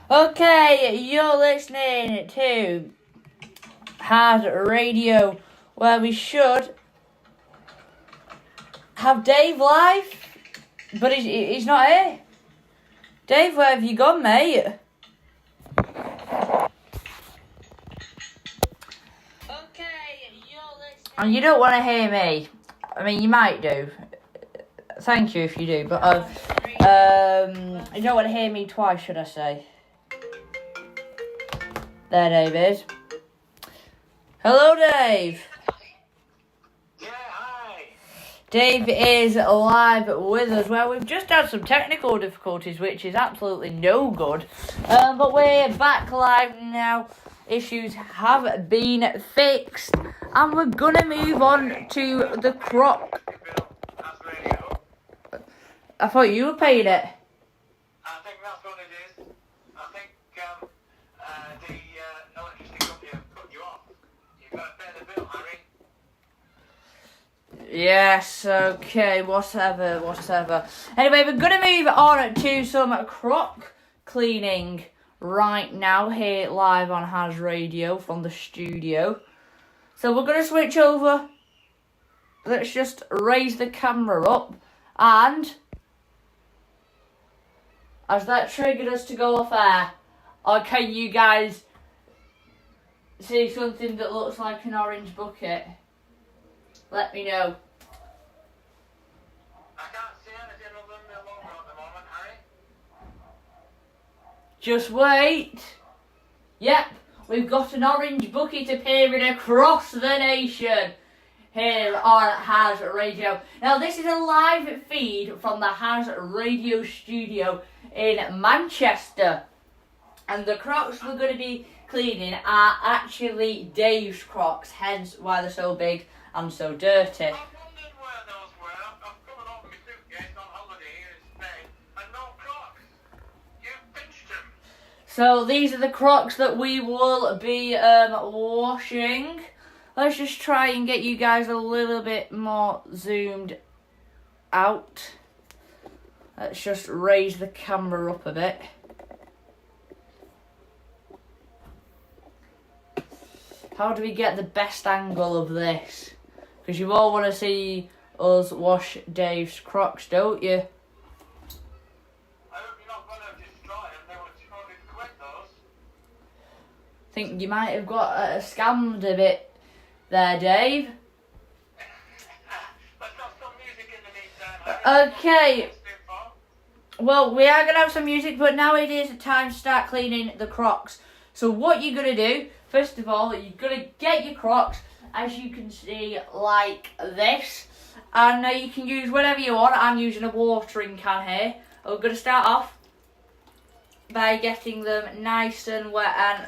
Okay, you're listening to HAZZ Radio, where we should have Dave live, but he's not here. Dave, where have you gone, mate? And you don't want to hear me. I mean, you might do. Thank you if you do, but you don't want to hear me twice, should I say? There, Dave is. Hello, Dave. Yeah, hi. Dave is live with us. Well, we've just had some technical difficulties, which is absolutely no good. But we're back live now. Issues have been fixed. And we're going to move on to the croc. I thought you were paying it. I think that's what it is. I think the electricity company have cut you off. You've got to pay the bill, Harry. Yes, okay, whatever. Anyway, we're going to move on to some croc cleaning right now here live on HAZZ Radio from the studio. So we're going to switch over. Let's just raise the camera up. And has that triggered us to go off air? Or can you guys see something that looks like an orange bucket? Let me know. I can't see anything other than the logo at the moment, Harry. Just wait. Yep, we've got an orange bucket appearing across the nation here on HAZZ Radio. Now, this is a live feed from the HAZZ Radio studio in Manchester. And the crocs we're going to be cleaning are actually Dave's crocs, hence why they're so big and so dirty. I wondered where those were. I've come along with my suitcase on holiday here in Spain, and no crocs. You pinched them. So these are the crocs that we will be washing. Let's just try and get you guys a little bit more zoomed out. Let's just raise the camera up a bit. How do we get the best angle of this? Because you all want to see us wash Dave's crocs, don't you? I hope you're not going to destroy them. They were totally quick, those. I think you might have got scammed a bit there, Dave. Let's have some music in the meantime, Harry. Okay. Well, we are going to have some music, but now it is time to start cleaning the crocs. So what you're going to do, first of all, you're going to get your crocs, as you can see, like this. And you can use whatever you want. I'm using a watering can here. We're going to start off by getting them nice and wet. And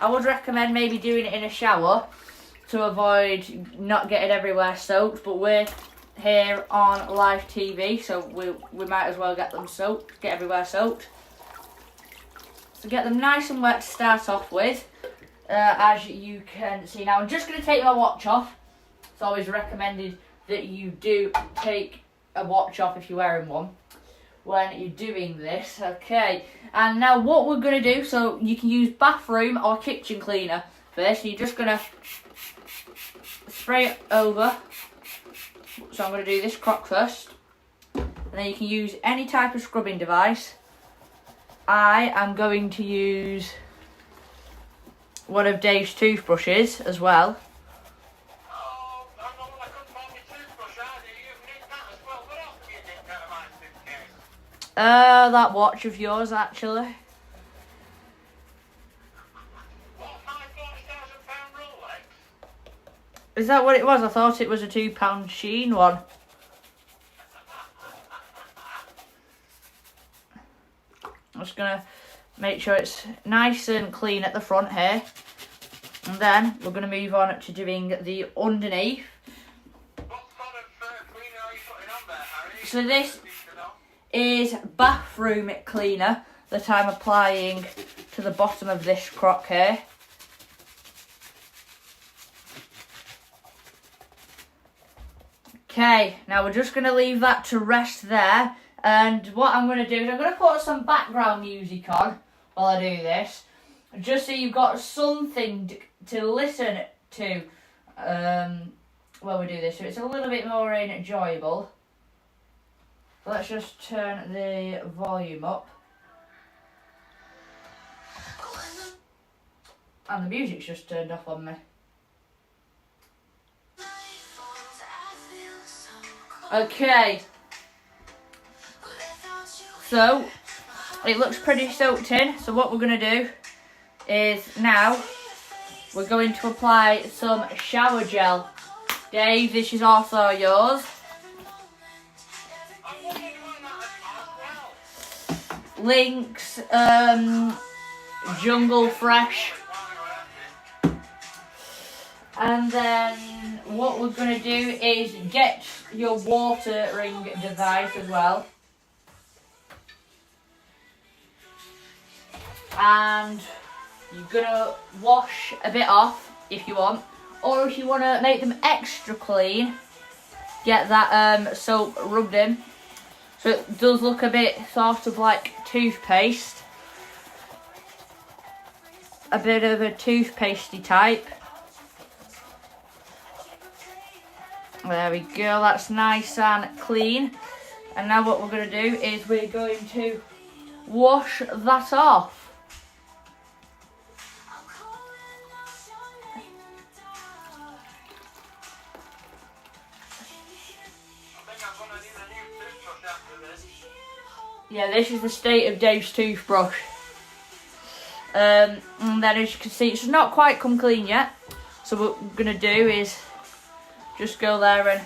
I would recommend maybe doing it in a shower to avoid not getting everywhere soaked. But we're here on live TV, so we might as well get them soaked, get everywhere soaked. So get them nice and wet to start off with, as you can see. Now I'm just going to take my watch off. It's always recommended that you do take a watch off if you're wearing one when you're doing this. Okay, and now what we're going to do, so you can use bathroom or kitchen cleaner first. You're just going to spray it over. So I'm going to do this croc first, and then you can use any type of scrubbing device. I am going to use one of Dave's toothbrushes as well. Oh, I couldn't find my toothbrush either. You've nicked that as well. What else have you nicked out of my suitcase? That watch of yours, actually. What, my £40,000 Rolex? Is that what it was? I thought it was a £2 Sheen one. I'm just going to make sure it's nice and clean at the front here. And then we're going to move on to doing the underneath. What sort of cleaner are you putting on there, Harry? So this is bathroom cleaner that I'm applying to the bottom of this croc here. Okay, now we're just going to leave that to rest there. And what I'm going to do is I'm going to put some background music on while I do this, just so you've got something to listen to while we do this, so it's a little bit more enjoyable. Let's just turn the volume up. And the music's just turned off on me. Okay. So, it looks pretty soaked in. So what we're going to do is now we're going to apply some shower gel. Dave, this is also yours. Lynx, Jungle Fresh. And then what we're going to do is get your watering device as well. And you're going to wash a bit off if you want. Or if you want to make them extra clean, get that soap rubbed in. So it does look a bit sort of like toothpaste. A bit of a toothpastey type. There we go, that's nice and clean. And now what we're going to do is we're going to wash that off. Yeah, this is the state of Dave's toothbrush. And then as you can see, it's not quite come clean yet. So what we're going to do is just go there and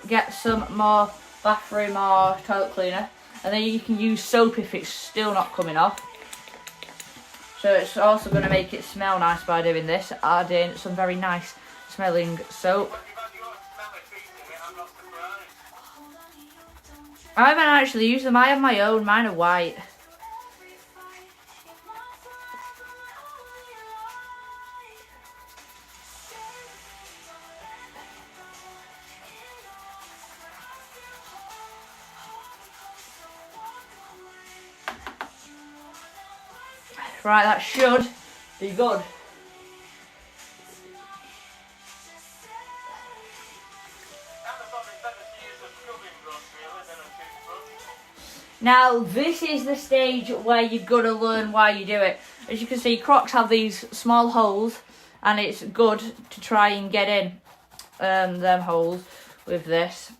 get some more bathroom or toilet cleaner. And then you can use soap if it's still not coming off. So it's also going to make it smell nice by doing this. Adding some very nice smelling soap. I haven't actually used them. I have my own. Mine are white. Right, that should be good. Now, this is the stage where you're going to learn why you do it. As you can see, Crocs have these small holes, and it's good to try and get in them holes with this.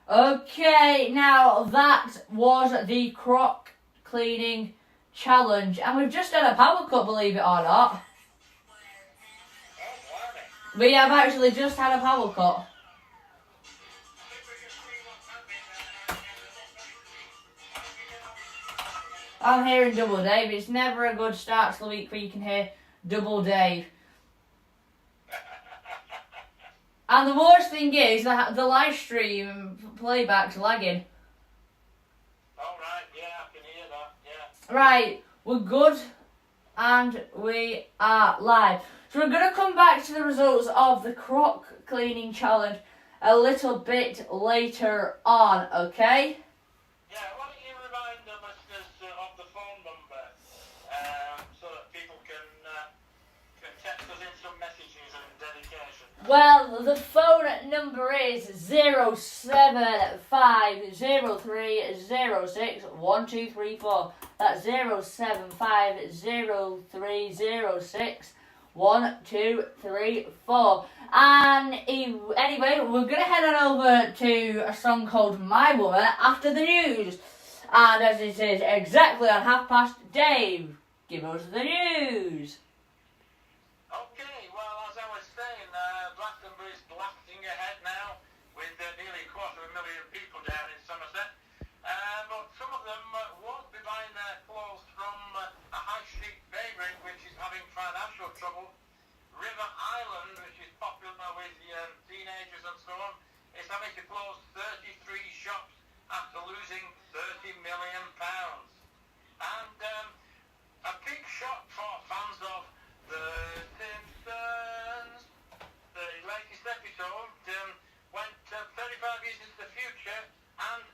Okay, now that was the Croc cleaning challenge, and we've just done a power cut, believe it or not. We have actually just had a power cut. I'm hearing double Dave. It's never a good start to the week where you can hear double Dave. And the worst thing is that the live stream playback's lagging. Oh, right, yeah, I can hear that, yeah. Right, we're good and we are live. So we're going to come back to the results of the Croc cleaning challenge a little bit later on, okay? Yeah, why don't you remind the listeners of the phone number so that people can text us in some messages and dedication. Well, the phone number is 07503061234. That's 07503061234. And anyway, we're going to head on over to a song called My Woman after the news. And as it is exactly on past, Dave, give us the news. Okay, well, as I was saying, Glastonbury's blasting ahead now with nearly 250,000 people down in Somerset. But some of them won't be buying their clothes from and so on, is having to close 33 shops after losing £30 million. And a big shock for fans of The Simpsons. The latest episode went 35 years into the future, and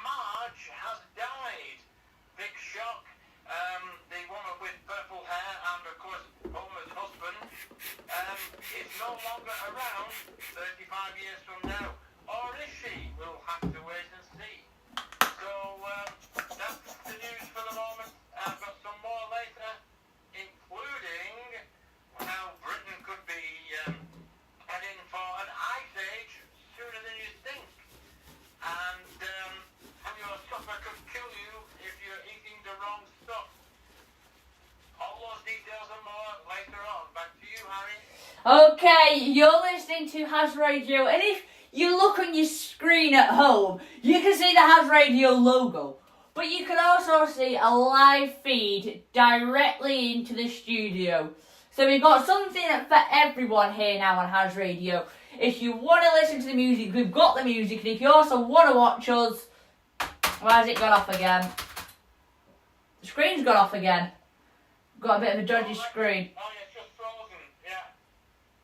Marge has died. Big shock. The woman with purple hair and, of course, Homer's husband is no longer around 35 years from now. Or is she? We'll have to wait and see. So that's the news for the moment. I've got some more later, including how Britain could be heading for an ice age sooner than you think. And how your supper could kill you if you're eating the wrong stuff. All those details and more later on. Back to you, Harry. Okay, you're listening to HAZZ Radio, and if you look on your screen at home, you can see the HAZZ Radio logo. But you can also see a live feed directly into the studio. So we've got something for everyone here now on HAZZ Radio. If you want to listen to the music, we've got the music. And if you also want to watch us... Why has it gone off again? The screen's gone off again. Got a bit of a dodgy screen. Oh, yeah, it's just frozen. Yeah.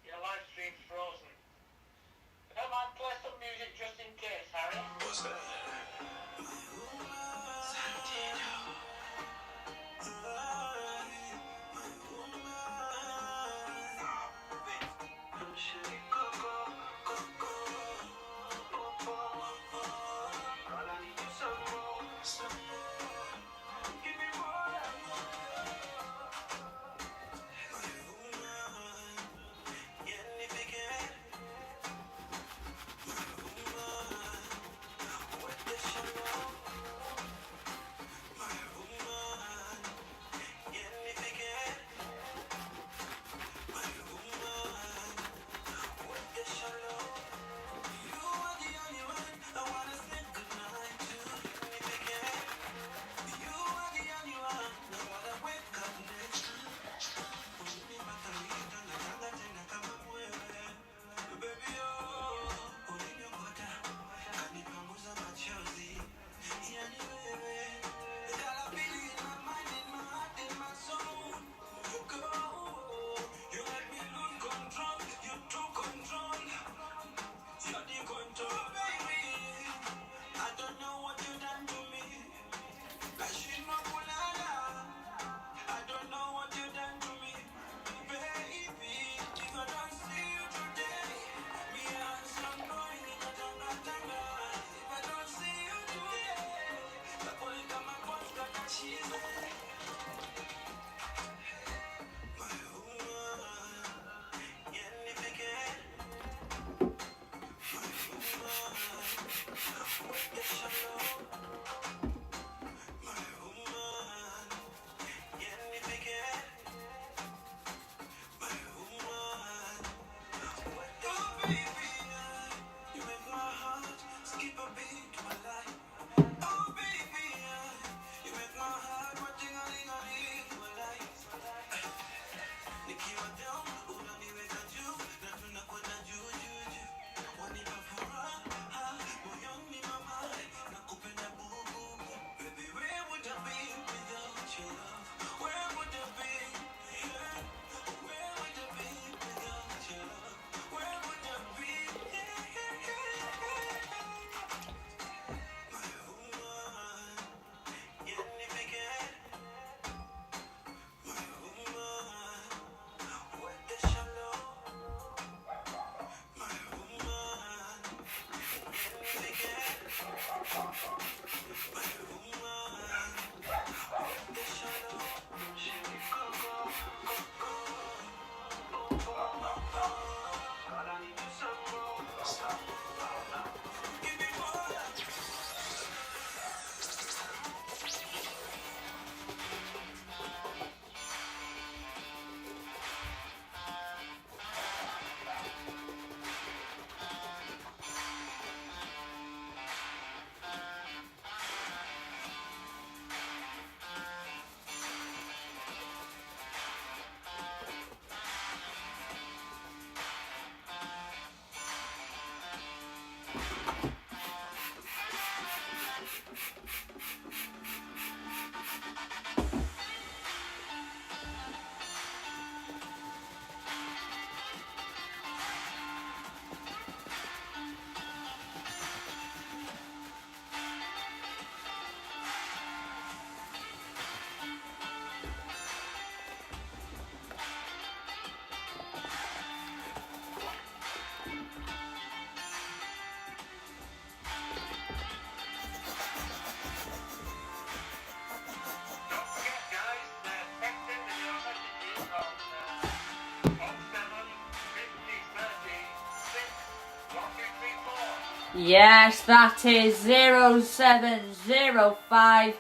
Your live stream's frozen. Come on, play some music just in case, Harry. What's that? Don't forget, guys, text in with your messages on 07 50 30 6 1234. Yes, that is 0705.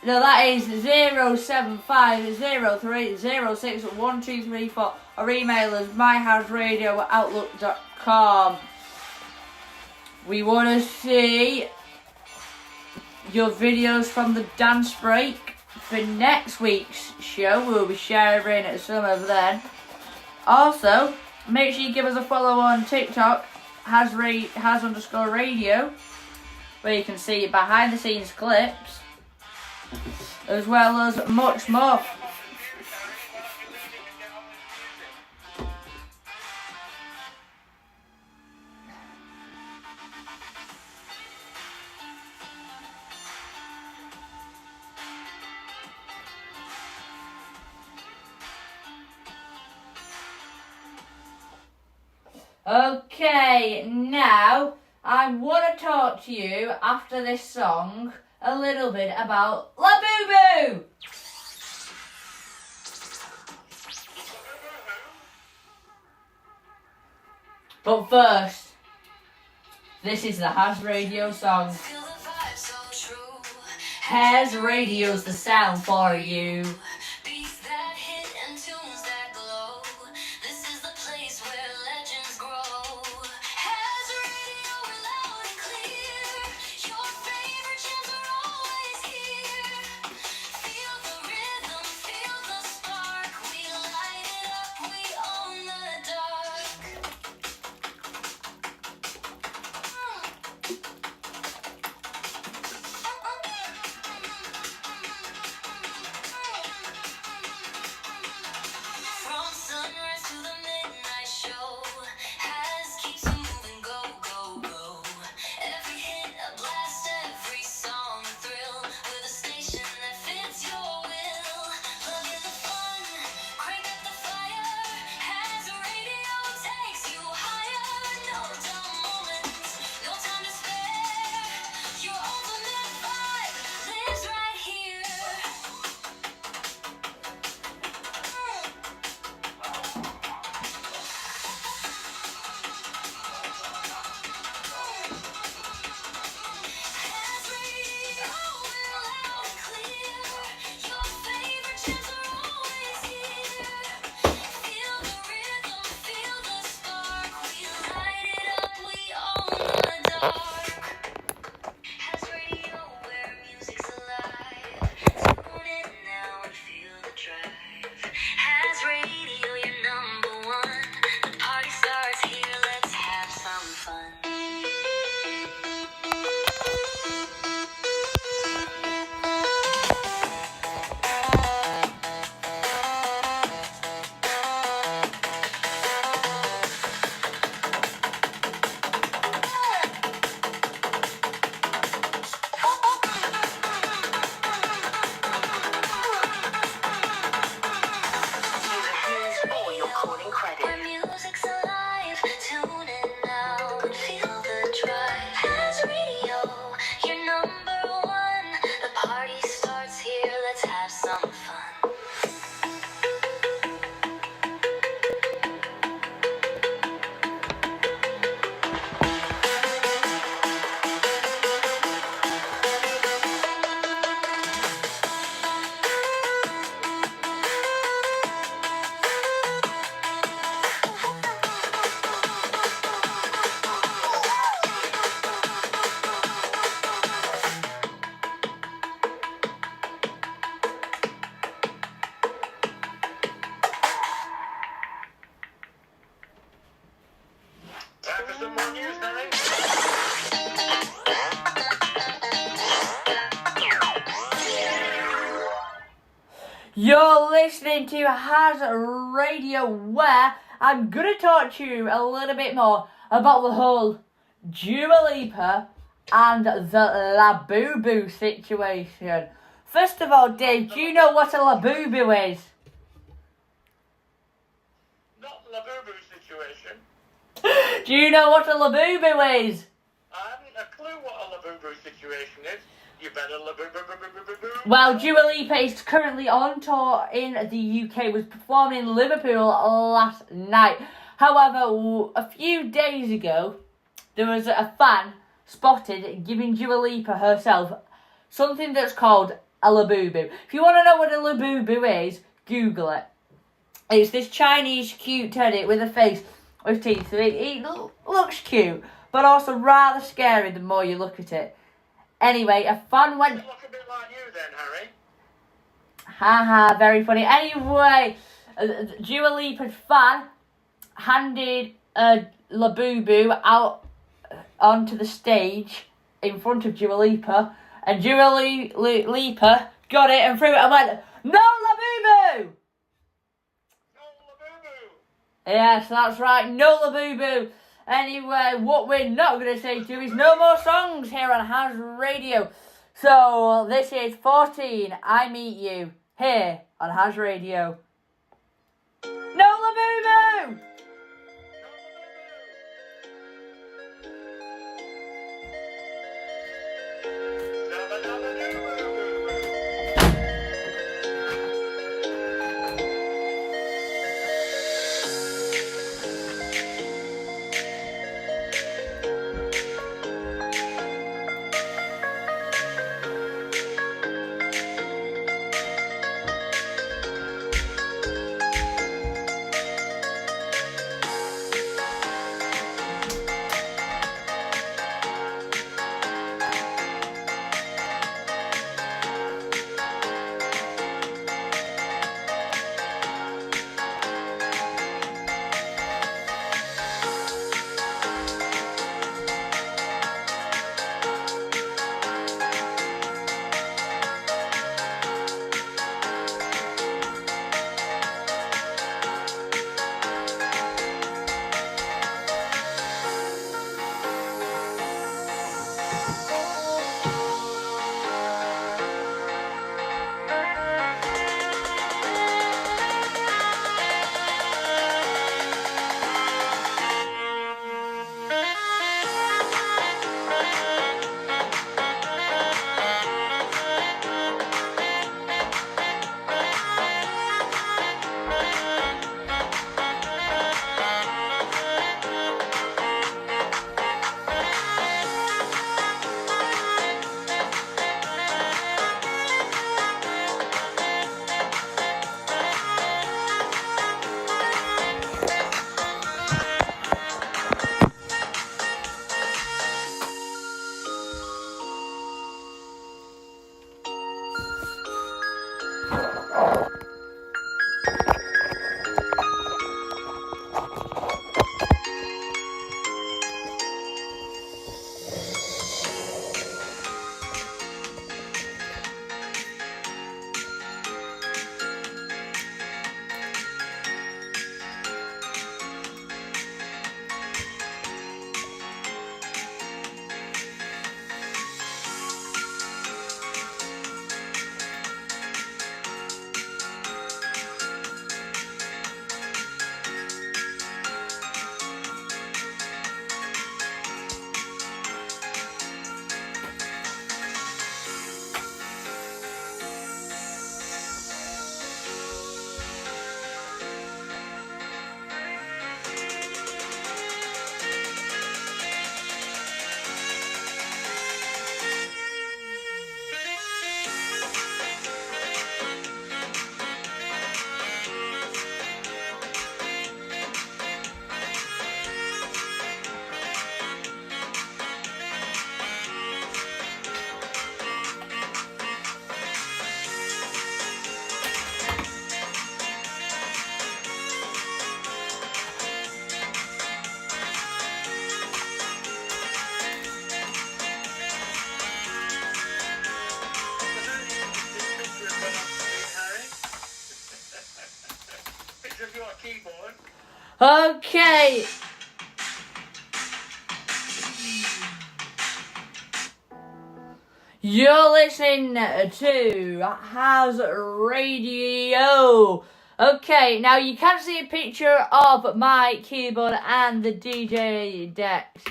No, that is 07503061234, or email us myhazzradio@outlook.com. We want to see your videos from the dance break for next week's show. We'll be sharing some of them. Also, make sure you give us a follow on TikTok, HAZZ_radio, where you can see behind the scenes clips, as well as much more. Okay, now I want to talk to you after this song a little bit about La Boo Boo. But first, this is the HAZZ Radio song. HAZZ Radio's the sound for you. You're listening to HAZZ Radio, where I'm going to talk to you a little bit more about the whole Dua Lipa and the Labubu situation. First of all, Dave, do you know what a Labubu is? Not Labubu situation. Do you know what a Labubu is? I haven't a clue what a Labubu situation is. You better Labubu. Well, Dua Lipa is currently on tour in the UK, was performing in Liverpool last night. However, a few days ago, there was a fan spotted giving Dua Lipa herself something that's called a Labubu. If you want to know what a Labubu is, Google it. It's this Chinese cute teddy with a face with teeth. So it looks cute, but also rather scary the more you look at it. Anyway, a fan went... You look a bit like you then, Harry. Haha, very funny. Anyway, Dua Lipa's fan handed a Labubu out onto the stage in front of Dua Lipa, and Dua Lipa got it and threw it and went, "No Labubu!" No Labubu. Yes, that's right, no Labubu. Anyway, what we're not going to say to is no more songs here on HAZZ Radio. So, this is 14, I Meet You, here on HAZZ Radio. No Labubu! Okay. You're listening to HAZZ Radio. Okay, now you can see a picture of my keyboard and the DJ decks.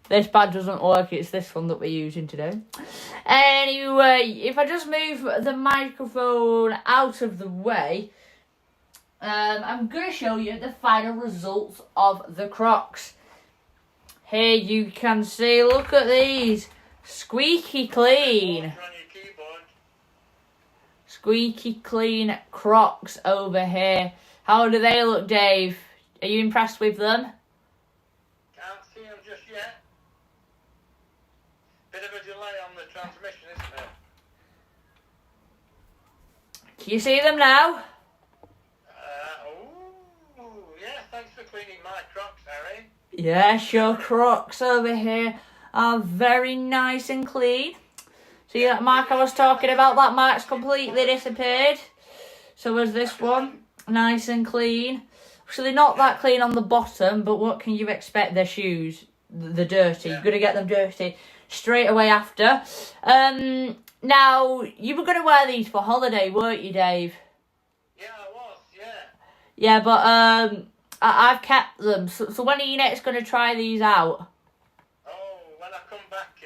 This pad doesn't work, it's this one that we're using today. Anyway, if I just move the microphone out of the way, I'm going to show you the final results of the Crocs. Here you can see, look at these. Squeaky clean. Squeaky clean Crocs over here. How do they look, Dave? Are you impressed with them? Can't see them just yet. Bit of a delay on the transmission, isn't there? Can you see them now? Yeah, thanks for cleaning my Crocs, Harry. Yes, your Crocs over here are very nice and clean. See that mark I was talking about? That mark's completely disappeared. So is this one. Nice and clean. So they're not that clean on the bottom, but what can you expect? Their shoes, they're dirty. You're going to get them dirty straight away after. Now, you were going to wear these for holiday, weren't you, Dave? Yeah, I was, yeah. Yeah, but I've kept them. So when are you next going to try these out? Oh, when I come back,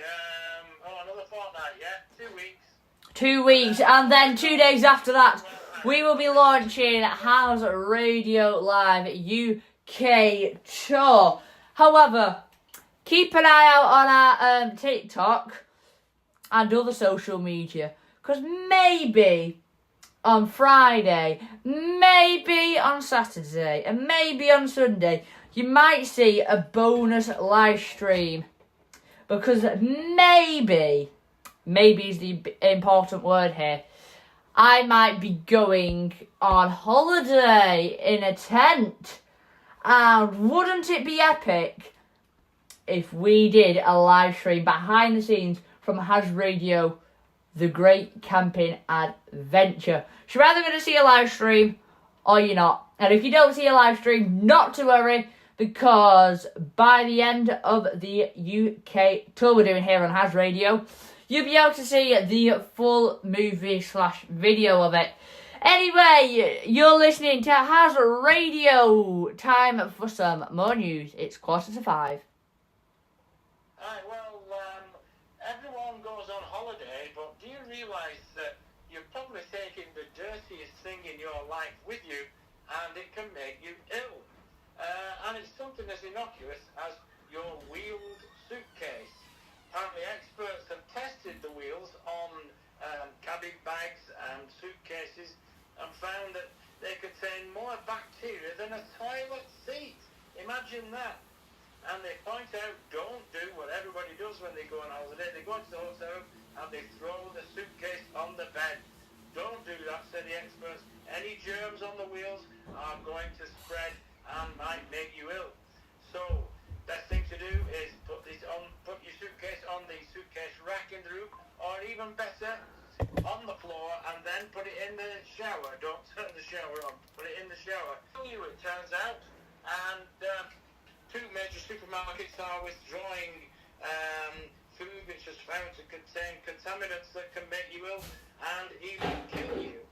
another fortnight, yeah? 2 weeks. 2 weeks, and then 2 days after that, we will be launching HAZZ Radio Live UK Tour. However, keep an eye out on our TikTok and other social media, because maybe on Friday, maybe on Saturday, and maybe on Sunday, you might see a bonus live stream. Because maybe is the important word here, I might be going on holiday in a tent. And wouldn't it be epic if we did a live stream behind the scenes from HAZZ Radio, the Great Camping Adventure? So you're either going to see a live stream or you're not. And if you don't see a live stream, not to worry, because by the end of the UK tour we're doing here on HAZZ Radio, you'll be able to see the full movie/video of it. Anyway, you're listening to HAZZ Radio. Time for some more news. It's 4:45. Right, well, everyone goes on holiday, but do you realise that you're probably taking the dirtiest thing in your life with you, and it can make you ill? And it's something as innocuous as your wheeled suitcase. Apparently experts have tested the wheels on cabin bags and suitcases and found that they contain more bacteria than a toilet seat. Imagine that. And they point out, don't do what everybody does when they go on holiday. They go to the hotel and they throw the suitcase on the bed. Don't do that, say the experts. Any germs on the wheels are going to spread and might make you ill. So, best thing to do is put your suitcase on the suitcase rack in the room, or even better, on the floor, and then put it in the shower. Don't turn the shower on, put it in the shower. It turns out, and 2 major supermarkets are withdrawing food which is found to contain contaminants that can make you ill and even kill you.